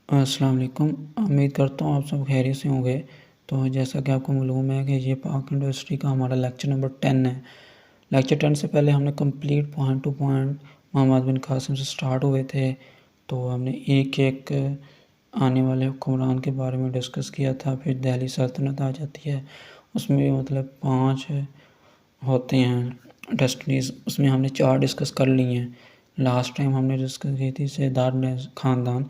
अस्सलाम वालेकुम। उम्मीद करता हूँ आप सब खैरियत से होंगे। तो जैसा कि आपको मालूम है कि ये पाक यूनिवर्सिटी का हमारा लेक्चर नंबर 10 है। लेक्चर 10 से पहले हमने complete point to point Muhammad bin Qasim से स्टार्ट हुए थे। तो हमने एक-एक आने वाले हुक्मरान के बारे में डिस्कस किया था। फिर दिल्ली सल्तनत आ जाती है, उसमें मतलब 5 होते हैं डेस्टिनीज़, उसमें हमने 4 डिस्कस कर ली हैं। लास्ट टाइम हमने डिस्कस की थी सैदार ख़ानदान।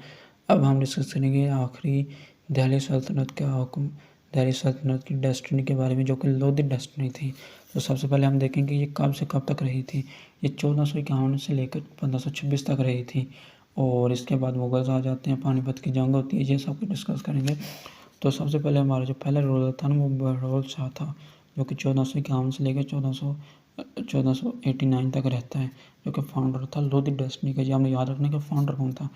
अब हम डिस्कस करेंगे आखिरी दिल्ली सल्तनत का हुक्म, दिल्ली सल्तनत की डेस्टिनी के बारे में, जो कि लोधी डेस्टिनी थी। तो सबसे पहले हम देखेंगे ये कब से कब तक रही थी। ये 1451 से लेकर 1526 तक रही थी। और इसके बाद मुगल्स आ जाते हैं, पानीपत की जंग होती है, ये सब कुछ डिस्कस करेंगे। तो सबसे पहले हमारा जो पहला रूलर था ना, वो बहरौल शाह था, जो कि 1451 से लेकर 1489 तक रहता है, जो कि फाउंडर था लोधी डेस्टिनी का। ये हमें याद रखने का फाउंडर कौन था,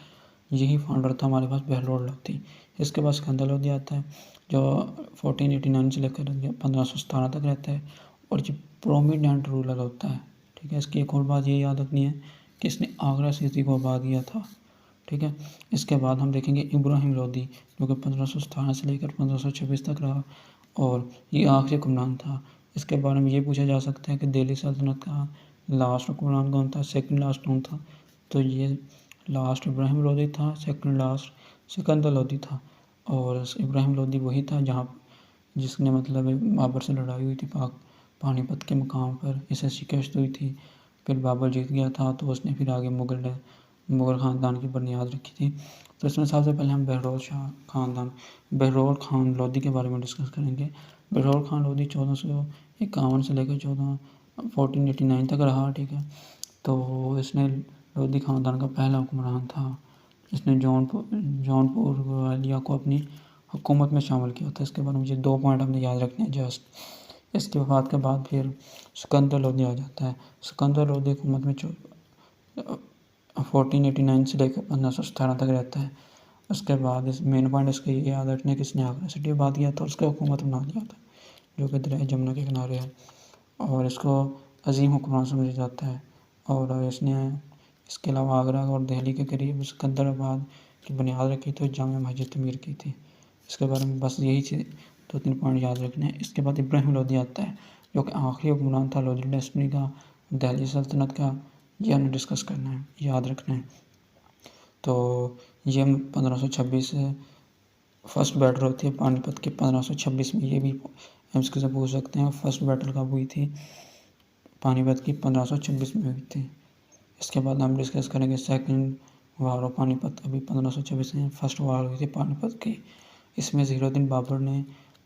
यही फाउंडर था हमारे पास बहरौल लोधी। इसके बाद सिकंदर लोधी आता है, जो 1489 से लेकर 1517 तक रहता है, और ये प्रोमिनेंट रूलर होता है। ठीक है, इसकी एक और बात ये याद रखनी है कि इसने आगरा सिटी को आबाद किया था। ठीक है, इसके बाद हम देखेंगे इब्राहिम लोधी, जो कि 1517 से लेकर 1526 तक रहा, और ये आखिरी हुक्मरान था। इसके बारे में ये पूछा जा सकता है कि दिल्ली सल्तनत का लास्ट हुक्मरान कौन था, सेकंड लास्ट कौन था। तो ये लास्ट इब्राहिम लोधी था, सेकंड लास्ट सिकंदर लोधी था। और इब्राहिम लोधी वही था जहाँ जिसने मतलब बाबर से लड़ाई हुई थी पानीपत के मुकाम पर, इसे शिकस्त हुई थी। फिर बाबर जीत गया था, तो उसने फिर आगे मुग़ल ख़ानदान की बुनियाद रखी थी। तो इसमें सबसे पहले हम बहरौल शाह ख़ानदान, बहरौल ख़ान लोधी के बारे में डिस्कस करेंगे। बहरौल ख़ान लोधी 1451 से लेकर 1489 तक रहा। ठीक है, तो इसने लोधी ख़ानदान का पहला हुक्मरान था। इसने जौनपुर ग्वालियर को अपनी हुकूमत में शामिल किया था। इसके बाद मुझे 2 पॉइंट हमने याद रखने हैं जस्ट। इसके वफ़ात के बाद फिर सिकंदर लोधी आ जाता है। सिकंदर लोधी हुकूमत में 1489 से लेकर 1517 तक रहता है। उसके बाद इस मेन पॉइंट इसके ये याद रखने कि इसने आगरा सिटी आबाद किया था, उसका हुकूमत बना दिया था, जो कि दरिया जमुना के किनारे है, और इसको अजीम हुक्मरान समझा जाता है। और इसने इसके अलावा आगरा और दिल्ली के करीब सिकंदराबाद की बुनियाद रखी थी, जामा मस्जिद तमीर की थी। इसके बारे में बस यही चीज़ 2-3 पॉइंट याद रखने हैं। इसके बाद इब्राहिम लोधी आता है, जो कि आखिरी हुक्मरान था लोधी डेस्टिनी का, दिल्ली सल्तनत का। ये हमें डिस्कस करना है, याद रखना है। तो ये 1526 से फर्स्ट बैटल होती है पानीपत की 1526 में, ये भी एमसीक्यू से पूछ सकते हैं। फर्स्ट बैटल कब हुई थी, पानीपत की 1526 में हुई थी। इसके बाद हम डिस्कस करेंगे सेकंड वार ऑफ पानीपत, अभी 1526 में फर्स्ट वार हुई थी पानीपत की। इसमें ज़हीरुद्दीन बाबर ने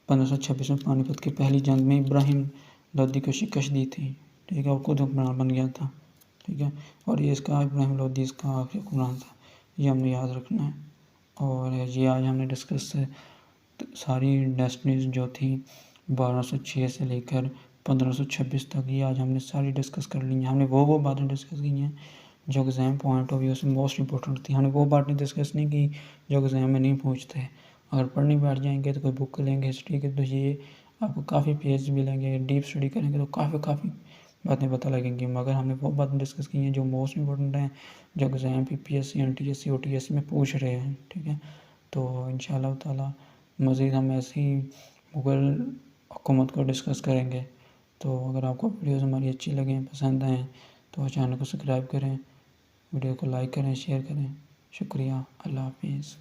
1526 में पानीपत की पहली जंग में इब्राहिम लोधी को शिकस्त दी थी। ठीक है, और खुद हुक्मरान बन गया था। ठीक है, और ये इसका इब्राहिम लोधी इसका आखिरी हुक्मरान था, ये हमने याद रखना है। और ये आज हमने डिस्कस सारी डेस्टिनीज जो थी 1206 से लेकर 1526 तक, ये आज हमने सारी डिस्कस कर ली हैं। हमने वो बातें डिस्कस की हैं जो एग्ज़ाम पॉइंट ऑफ व्यू से मोस्ट इंपॉर्टेंट थी। हमने वो बातें डिस्कस नहीं की जो एग्ज़ाम में नहीं पूछते। अगर पढ़ने बैठ जाएंगे तो कोई बुक लेंगे हिस्ट्री के, तो ये आपको काफ़ी पेज मिलेंगे, डीप स्टडी करेंगे तो काफ़ी बातें पता लगेंगी। मगर हमने वो बातें डिस्कस की हैं जो मोस्ट इंपॉर्टेंट हैं, जो एग्ज़ाम पीपीएससी, एनटीएससी, ओटीएससी में पूछ रहे हैं। ठीक है, तो इंशाअल्लाह ताला मज़ीद हम ऐसी मुग़ल हुकूमत को डिस्कस करेंगे। तो अगर आपको वीडियोज़ हमारी अच्छी लगें, पसंद आएँ, तो चैनल को सब्सक्राइब करें, वीडियो को लाइक करें, शेयर करें। शुक्रिया, अल्लाह हाफ़िज़।